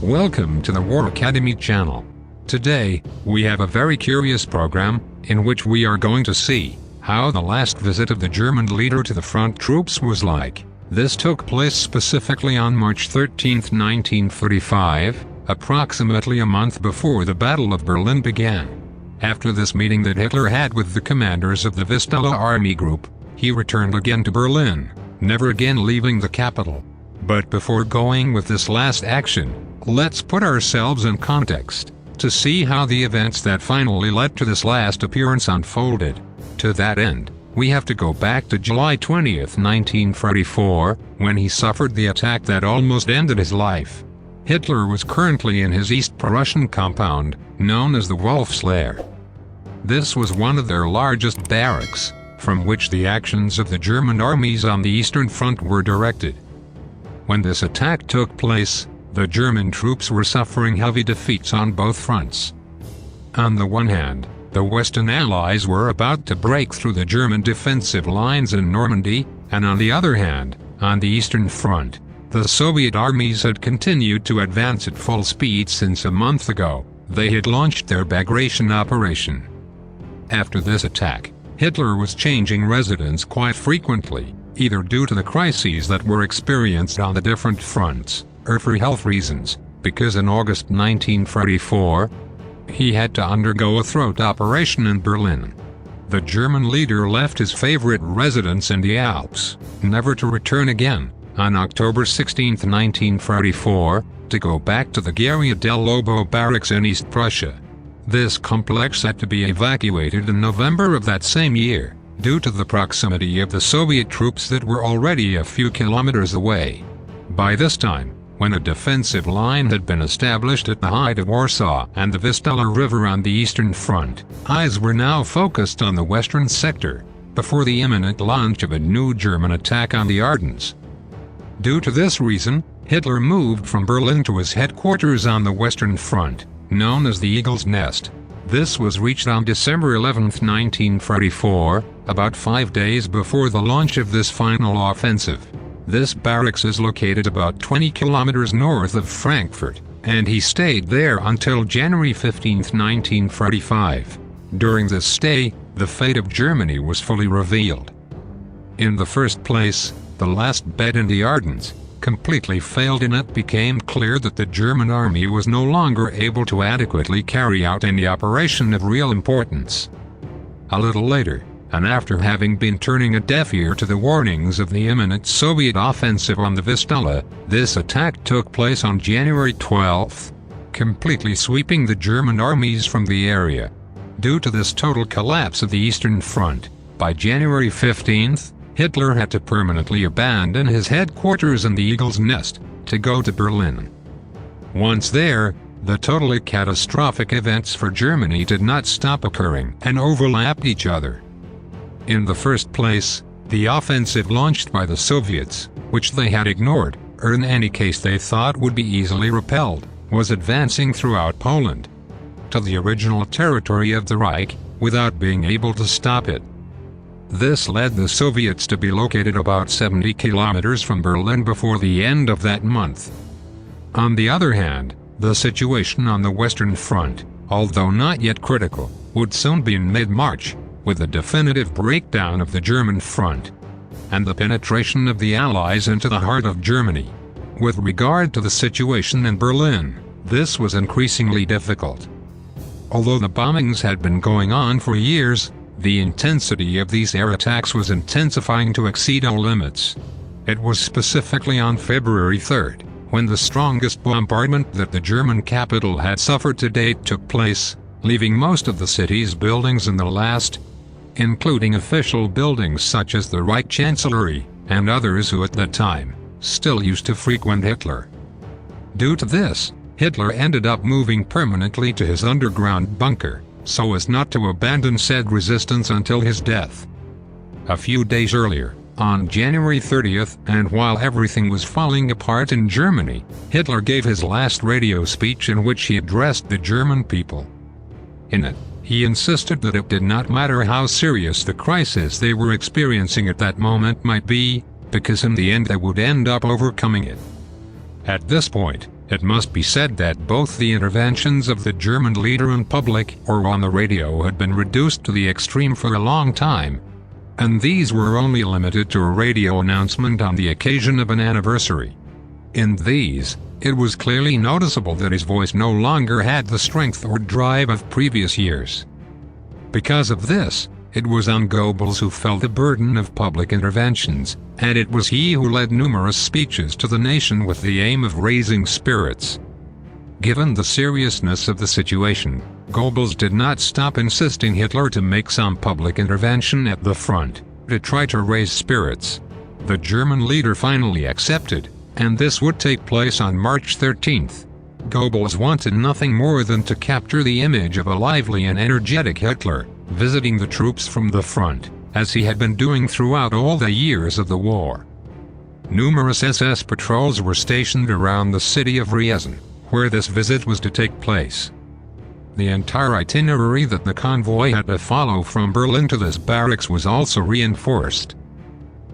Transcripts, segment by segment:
Welcome to the War Academy channel. Today, we have a very curious program, in which we are going to see how the last visit of the German leader to the front troops was like. This took place specifically on March 13, 1945, approximately a month before the Battle of Berlin began. After this meeting that Hitler had with the commanders of the Vistula Army Group, he returned again to Berlin, never again leaving the capital. But before going with this last action, let's put ourselves in context, to see how the events that finally led to this last appearance unfolded. To that end, we have to go back to July 20, 1944, when he suffered the attack that almost ended his life. Hitler was currently in his East Prussian compound, known as the Wolf's Lair. This was one of their largest barracks, from which the actions of the German armies on the Eastern Front were directed. When this attack took place, the German troops were suffering heavy defeats on both fronts. On the one hand, the Western Allies were about to break through the German defensive lines in Normandy, and on the other hand, on the Eastern Front, the Soviet armies had continued to advance at full speed since a month ago. They had launched their Bagration operation. After this attack, Hitler was changing residence quite frequently, either due to the crises that were experienced on the different fronts, or for health reasons, because in August 1944, he had to undergo a throat operation in Berlin. The German leader left his favorite residence in the Alps, never to return again, on October 16, 1944, to go back to the Guerra del Lobo barracks in East Prussia. This complex had to be evacuated in November of that same year, due to the proximity of the Soviet troops that were already a few kilometers away. By this time, when a defensive line had been established at the height of Warsaw and the Vistula River on the Eastern Front, eyes were now focused on the western sector, before the imminent launch of a new German attack on the Ardennes. Due to this reason, Hitler moved from Berlin to his headquarters on the Western Front, known as the Eagle's Nest. This was reached on December 11, 1944, about 5 days before the launch of this final offensive. This barracks is located about 20 kilometers north of Frankfurt, and he stayed there until January 15, 1945. During this stay, the fate of Germany was fully revealed. In the first place, the last bed in the Ardennes completely failed, and it became clear that the German army was no longer able to adequately carry out any operation of real importance. A little later, and after having been turning a deaf ear to the warnings of the imminent Soviet offensive on the Vistula, this attack took place on January 12, completely sweeping the German armies from the area. Due to this total collapse of the Eastern Front, by January 15, Hitler had to permanently abandon his headquarters in the Eagle's Nest, to go to Berlin. Once there, the totally catastrophic events for Germany did not stop occurring and overlapped each other. In the first place, the offensive launched by the Soviets, which they had ignored, or in any case they thought would be easily repelled, was advancing throughout Poland to the original territory of the Reich, without being able to stop it. This led the Soviets to be located about 70 kilometers from Berlin before the end of that month. On the other hand, the situation on the Western Front, although not yet critical, would soon be in mid-March, with the definitive breakdown of the German front, and the penetration of the Allies into the heart of Germany. With regard to the situation in Berlin, this was increasingly difficult. Although the bombings had been going on for years, the intensity of these air attacks was intensifying to exceed all limits. It was specifically on February 3rd, when the strongest bombardment that the German capital had suffered to date took place, leaving most of the city's buildings in the last, including official buildings such as the Reich Chancellery, and others who at that time still used to frequent Hitler. Due to this, Hitler ended up moving permanently to his underground bunker, so as not to abandon said resistance until his death. A few days earlier, on January 30th, and while everything was falling apart in Germany, Hitler gave his last radio speech in which he addressed the German people. In it, he insisted that it did not matter how serious the crisis they were experiencing at that moment might be, because in the end they would end up overcoming it. At this point, It must be said that both the interventions of the German leader in public or on the radio had been reduced to the extreme for a long time, and these were only limited to a radio announcement on the occasion of an anniversary. In these, it was clearly noticeable that his voice no longer had the strength or drive of previous years. Because of this, it was on Goebbels who felt the burden of public interventions, and it was he who led numerous speeches to the nation with the aim of raising spirits. Given the seriousness of the situation, Goebbels did not stop insisting Hitler to make some public intervention at the front, to try to raise spirits. The German leader finally accepted, and this would take place on March 13th. Goebbels wanted nothing more than to capture the image of a lively and energetic Hitler, visiting the troops from the front, as he had been doing throughout all the years of the war. Numerous SS patrols were stationed around the city of Dresden, where this visit was to take place. The entire itinerary that the convoy had to follow from Berlin to this barracks was also reinforced.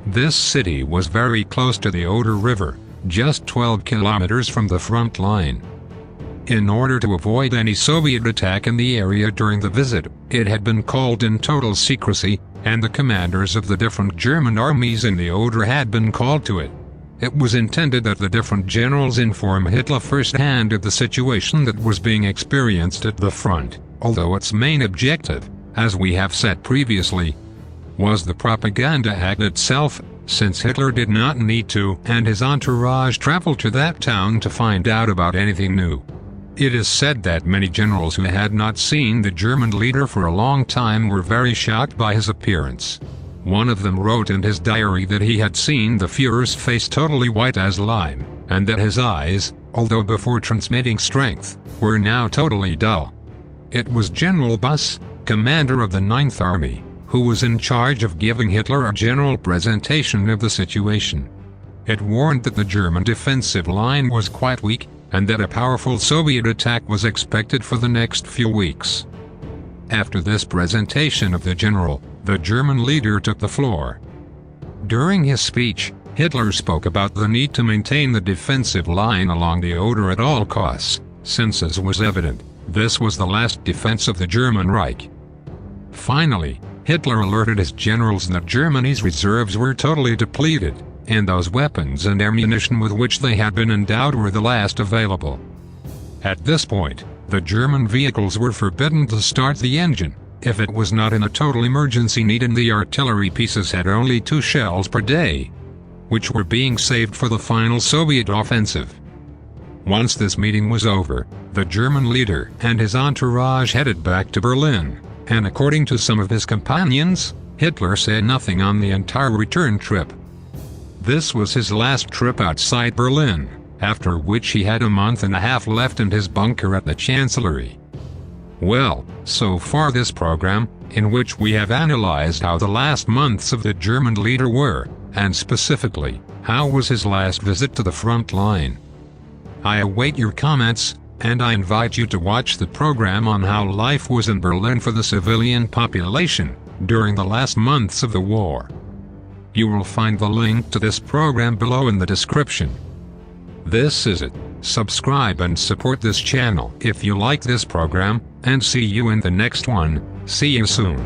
This city was very close to the Oder River, just 12 kilometers from the front line. In order to avoid any Soviet attack in the area during the visit, it had been called in total secrecy, and the commanders of the different German armies in the Oder had been called to it. It was intended that the different generals inform Hitler firsthand of the situation that was being experienced at the front, although its main objective, as we have said previously, was the propaganda act itself, since Hitler did not need to and his entourage travel to that town to find out about anything new. It is said that many generals who had not seen the German leader for a long time were very shocked by his appearance. One of them wrote in his diary that he had seen the Führer's face totally white as lime, and that his eyes, although before transmitting strength, were now totally dull. It was General Buss, commander of the 9th Army, who was in charge of giving Hitler a general presentation of the situation. It warned that the German defensive line was quite weak, and that a powerful Soviet attack was expected for the next few weeks. After this presentation of the general, the German leader took the floor. During his speech, Hitler spoke about the need to maintain the defensive line along the Oder at all costs, since as was evident, this was the last defense of the German Reich. Finally, Hitler alerted his generals that Germany's reserves were totally depleted, and those weapons and ammunition with which they had been endowed were the last available. At this point, the German vehicles were forbidden to start the engine, if it was not in a total emergency need, and the artillery pieces had only 2 shells per day, which were being saved for the final Soviet offensive. Once this meeting was over, the German leader and his entourage headed back to Berlin, and according to some of his companions, Hitler said nothing on the entire return trip. This was his last trip outside Berlin, after which he had a month and a half left in his bunker at the Chancellery. Well, so far this program, in which we have analyzed how the last months of the German leader were, and specifically, how was his last visit to the front line. I await your comments, and I invite you to watch the program on how life was in Berlin for the civilian population during the last months of the war. You will find the link to this program below in the description. This is it. Subscribe and support this channel if you like this program, and see you in the next one. See you soon.